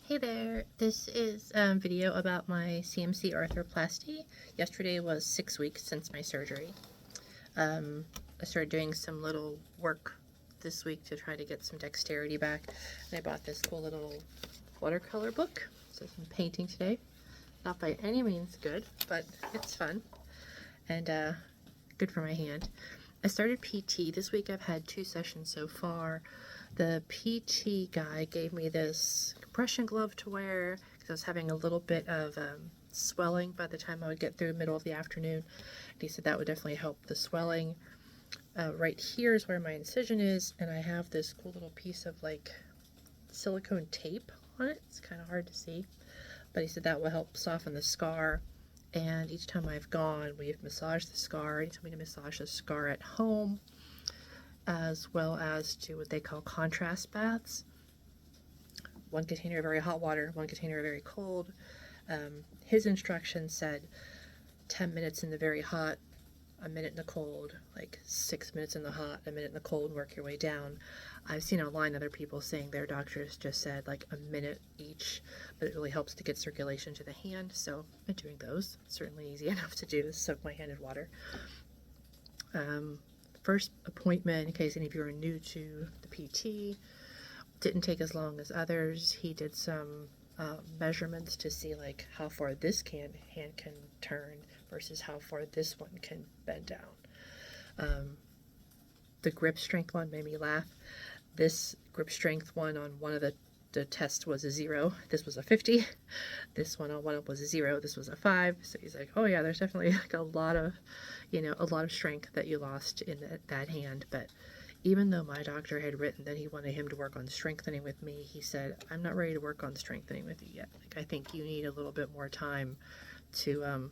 Hey there, this is a video about my CMC Arthroplasty. Yesterday was 6 weeks since my surgery. I started doing some little work this week to try to get some dexterity back. And I bought this cool little watercolor book. So I'm painting today. Not by any means good, but it's fun and good for my hand. I started PT. This week I've had 2 sessions so far. The PT guy gave me this compression glove to wear because I was having a little bit of swelling by the time I would get through the middle of the afternoon. And he said that would definitely help the swelling. Right here is where my incision is, and I have this cool little piece of like silicone tape on it. It's kind of hard to see, but he said that will help soften the scar. And each time I've gone, we've massaged the scar. He told me to massage the scar at home, as well as do what they call contrast baths. 1 container of very hot water, 1 container of very cold. His instructions said 10 minutes in the very hot, a minute in the cold, like 6 minutes in the hot, a minute in the cold, and work your way down. I've seen online other people saying their doctors just said like a minute each, but it really helps to get circulation to the hand, so I'm doing those. It's certainly easy enough to do is soak my hand in water. First appointment, in case any of you are new to the PT, didn't take as long as others. He did some measurements to see like how far this hand can turn versus how far this one can bend down. The grip strength one made me laugh. This grip strength one on one of the test was a 0. This was a 50. This one on one was a 0. This was a 5. So he's like, oh yeah, there's definitely like a lot of strength that you lost in that hand. But even though my doctor had written that he wanted him to work on strengthening with me, he said, I'm not ready to work on strengthening with you yet. Like, I think you need a little bit more time to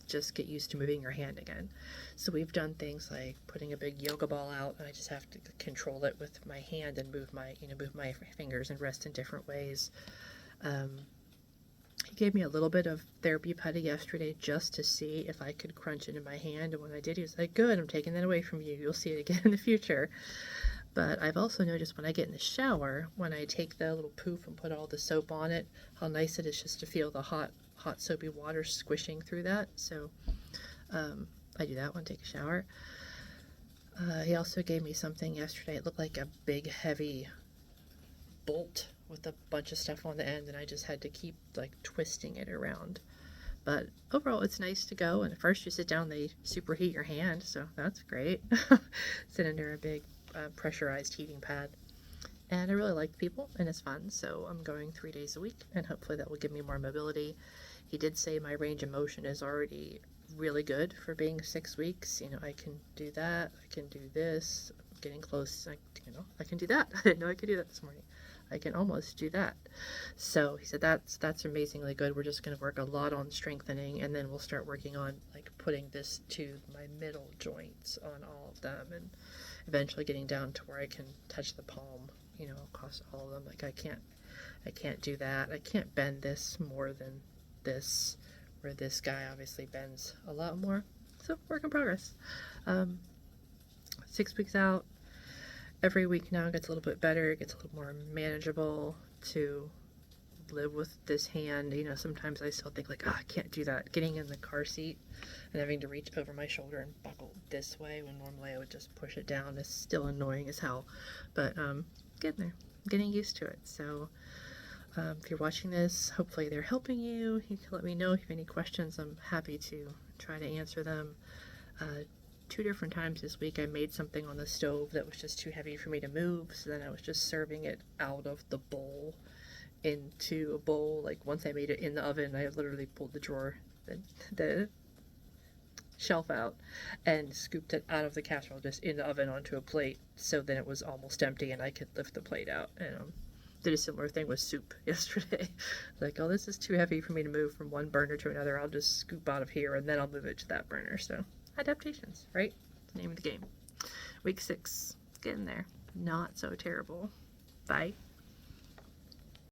just get used to moving your hand again. So we've done things like putting a big yoga ball out, and I just have to control it with my hand and move my fingers and rest in different ways. He gave me a little bit of therapy putty yesterday just to see if I could crunch it in my hand, and when I did, he was like, good, I'm taking that away from you. You'll see it again in the future. But I've also noticed when I get in the shower, when I take the little poof and put all the soap on it, how nice it is just to feel the hot soapy water squishing through that. So I do that when I take a shower. He also gave me something yesterday. It looked like a big heavy bolt with a bunch of stuff on the end, and I just had to keep like twisting it around. But overall, it's nice to go. And at first you sit down, they superheat your hand, so that's great. Sit under a big pressurized heating pad. And I really like the people, and it's fun, so I'm going 3 days a week, and hopefully that will give me more mobility. He did say my range of motion is already really good for being 6 weeks. I can do that, I can do this, I'm getting close, I can do that. I didn't know I could do that this morning. I can almost do that. So he said that's amazingly good. We're just going to work a lot on strengthening, and then we'll start working on like putting this to my middle joints on all of them, and eventually getting down to where I can touch the palm, across all of them. Like I can't do that. I can't bend this more than this, where this guy obviously bends a lot more. So work in progress. 6 weeks out. Every week now it gets a little bit better. It gets a little more manageable to live with this hand. Sometimes I still think like, I can't do that. Getting in the car seat and having to reach over my shoulder and buckle this way when normally I would just push it down is still annoying as hell. But getting there. I'm getting used to it. So if you're watching this, hopefully they're helping you. You can let me know if you have any questions. I'm happy to try to answer them. 2 different times this week I made something on the stove that was just too heavy for me to move, so then I was just serving it out of the bowl into a bowl. Like once I made it in the oven, I literally pulled the drawer, the shelf out, and scooped it out of the casserole just in the oven onto a plate, so then it was almost empty and I could lift the plate out. And did a similar thing with soup yesterday. Like, oh, this is too heavy for me to move from one burner to another. I'll just scoop out of here and then I'll move it to that burner. So adaptations, right? It's the name of the game. Week 6, getting there. Not so terrible. Bye.